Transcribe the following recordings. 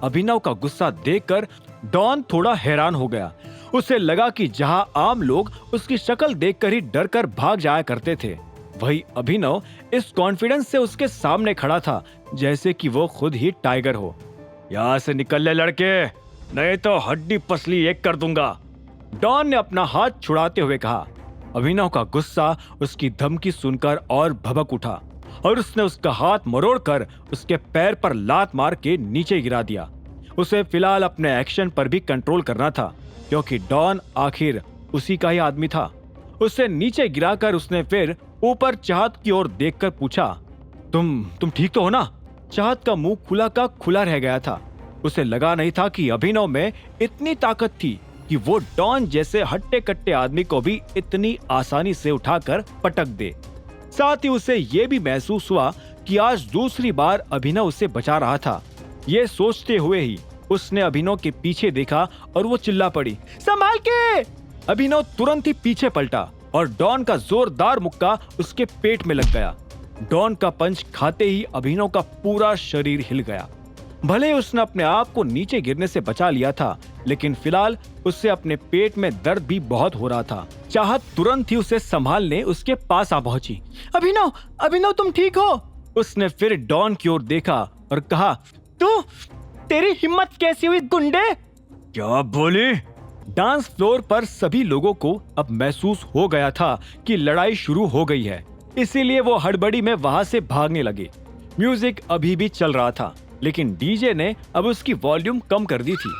अभिनव का गुस्सा देखकर डॉन थोड़ा हैरान हो गया। उसे लगा कि जहां आम लोग उसकी शक्ल देखकर ही डर कर भाग जाया करते थे, वही अभिनव इस कॉन्फिडेंस से उसके सामने खड़ा था जैसे कि वो खुद ही टाइगर हो। यहाँ से निकल ले लड़के, नहीं तो हड्डी पसली एक कर दूंगा, डॉन ने अपना हाथ छुड़ाते हुए कहा। अभिनव का गुस्सा उसकी धमकी सुनकर और भभक उठा और उसने उसका हाथ मरोड़कर उसके पैर पर लात मार के नीचे गिरा दिया। उसे फिलहाल अपने एक्शन पर भी कंट्रोल करना था क्योंकि डॉन आखिर उसी का ही आदमी था। उसे नीचे गिराकर उसने फिर ऊपर चाहत की ओर देखकर पूछा, तुम ठीक तो हो ना? चाहत का मुंह खुला का खुला रह गया था। उसे लगा नहीं था कि अभिनव में इतनी ताकत थी कि वो डॉन जैसे हट्टे कट्टे आदमी को भी इतनी आसानी से उठाकर पटक दे। साथ ही उसे ये भी महसूस हुआ कि आज दूसरी बार अभिनव उसे बचा रहा था। ये सोचते हुए ही उसने अभिनव के पीछे देखा और वो चिल्ला पड़ी, संभाल के! अभिनव तुरंत ही पीछे पलटा और डॉन का जोरदार मुक्का उसके पेट में लग गया। डॉन का पंच खाते ही अभिनव का पूरा शरीर हिल गया। भले उसने अपने आप को नीचे गिरने से बचा लिया था, लेकिन फिलहाल उससे अपने पेट में दर्द भी बहुत हो रहा था। चाहत तुरंत ही उसे संभालने उसके पास आ पहुंची। अभिनव तुम ठीक हो? उसने फिर डॉन की ओर देखा और कहा, तेरी हिम्मत कैसी हुई गुंडे? क्या बोली? डांस फ्लोर पर सभी लोगों को अब महसूस हो गया था कि लड़ाई शुरू हो गई है, इसीलिए वो हड़बड़ी में वहां से भागने लगे। म्यूजिक अभी भी चल रहा था, लेकिन डीजे ने अब उसकी वॉल्यूम कम कर दी थी।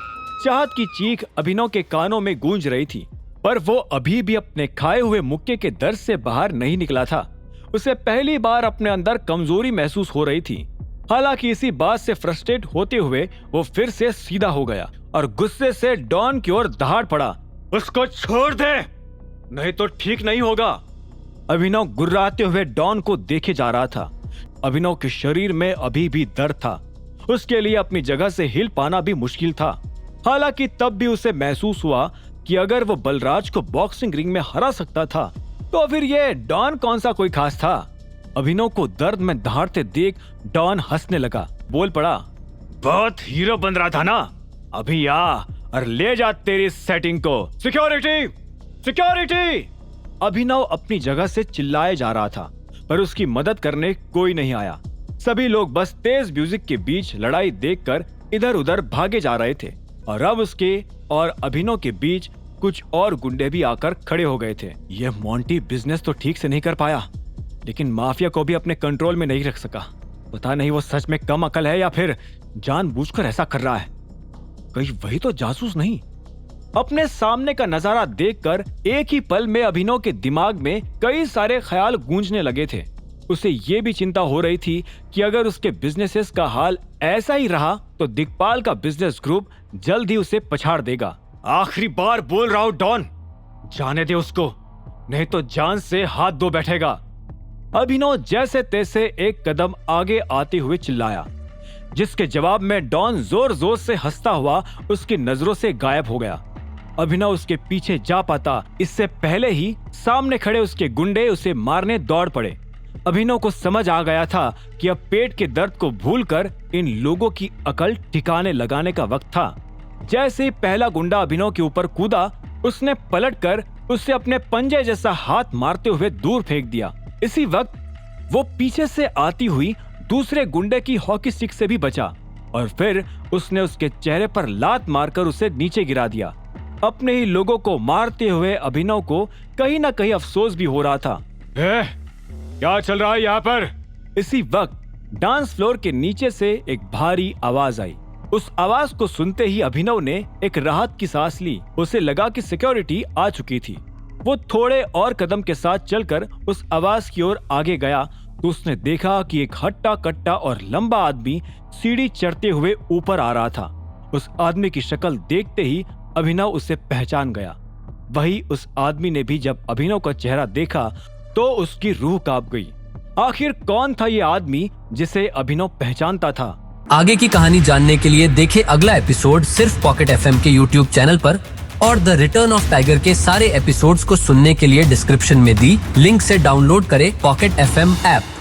चाहत की चीख अभिनव के कानों में गूंज रही थी, पर वो अभी भी अपने खाए हुए मुक्के के दर्द से बाहर नहीं निकला था। उसे पहली बार अपने अंदर कमजोरी महसूस हो रही थी। हालांकि इसी बात से फ्रस्ट्रेट होते हुए वो फिर से सीधा हो गया और गुस्से से डॉन की ओर दहाड़ पड़ा। उसको छोड़ दे, नहीं तो ठीक नहीं होगा। अभिनव गुर्राते हुए डॉन को देखे जा रहा था। अभिनव के शरीर में अभी भी दर्द था। उसके लिए अपनी जगह से हिल पाना भी मुश्किल था। हालांकि तब भी उसे महसूस हुआ कि अगर वो बलराज को बॉक्सिंग रिंग में हरा सकता था, तो फिर ये डॉन कौन सा कोई खास था। अभिनव को दर्द में दहाड़ते देख डॉन हंसने लगा, बोल पड़ा, बहुत हीरो बन रहा था ना, अभी आ और ले जा तेरी सेटिंग को। सिक्योरिटी! अभिनव अपनी जगह से चिल्लाए जा रहा था, पर उसकी मदद करने कोई नहीं आया। सभी लोग बस तेज म्यूजिक के बीच लड़ाई देखकर इधर उधर भागे जा रहे थे और अब उसके और अभिनव के बीच कुछ और गुंडे भी आकर खड़े हो गए थे। यह मोंटी बिजनेस तो ठीक से नहीं कर पाया, लेकिन माफिया को भी अपने कंट्रोल में नहीं रख सका। पता नहीं वो सच में कम अकल है या फिर जानबूझकर ऐसा कर रहा है। कहीं वही तो जासूस नहीं। अपने सामने का नजारा देखकर एक ही पल में अभिनव के दिमाग में कई सारे ख्याल गूंजने लगे थे। उसे ये भी चिंता हो रही थी कि अगर उसके बिजनेसेस का हाल ऐसा ही रहा तो दिग्पाल का बिजनेस ग्रुप जल्द ही उसे पछाड़ देगा। आखिरी बार बोल रहा हूं डॉन, जाने दे उसको, नहीं तो जान से हाथ धो बैठेगा। अभिनव जैसे तैसे एक कदम आगे आते हुए चिल्लाया, जिसके जवाब में डॉन जोर जोर से हंसता हुआ उसकी नजरों से गायब हो गया। अभिनव उसके पीछे जा पाता इससे पहले ही सामने खड़े उसके गुंडे उसे मारने दौड़ पड़े। अभिनव को समझ आ गया था कि अब पेट के दर्द को भूलकर इन लोगों की अकल ठिकाने लगाने का वक्त था। जैसे ही पहला गुंडा अभिनव के ऊपर कूदा, उसने पलटकर उसे अपने पंजे जैसा हाथ मारते हुए दूर फेंक दिया। इसी वक्त वो पीछे से आती हुई दूसरे गुंडे की हॉकी स्टिक से भी बचा और फिर उसने उसके चेहरे पर लात मारकर उसे नीचे गिरा दिया। अपने ही लोगों को मारते हुए अभिनव को कहीं ना कहीं अफसोस भी हो रहा था। क्या चल रहा है यहाँ पर? इसी वक्त डांस फ्लोर के नीचे से एक भारी आवाज आई। उस आवाज को सुनते ही अभिनव ने एक राहत की सांस ली। उसे लगा कि सिक्योरिटी आ चुकी थी। वो थोड़े और कदम के साथ चलकर उस आवाज की ओर आगे गया तो उसने देखा कि एक हट्टा कट्टा और लंबा आदमी सीढ़ी चढ़ते हुए ऊपर आ रहा था। उस आदमी की शक्ल देखते ही अभिनव उसे पहचान गया। वही उस आदमी ने भी जब अभिनव का चेहरा देखा तो उसकी रूह कांप गई। आखिर कौन था ये आदमी जिसे अभिनव पहचानता था? आगे की कहानी जानने के लिए देखें अगला एपिसोड सिर्फ पॉकेट एफएम के यूट्यूब चैनल पर और द रिटर्न ऑफ टाइगर के सारे एपिसोड्स को सुनने के लिए डिस्क्रिप्शन में दी लिंक से डाउनलोड करें पॉकेट एफएम ऐप।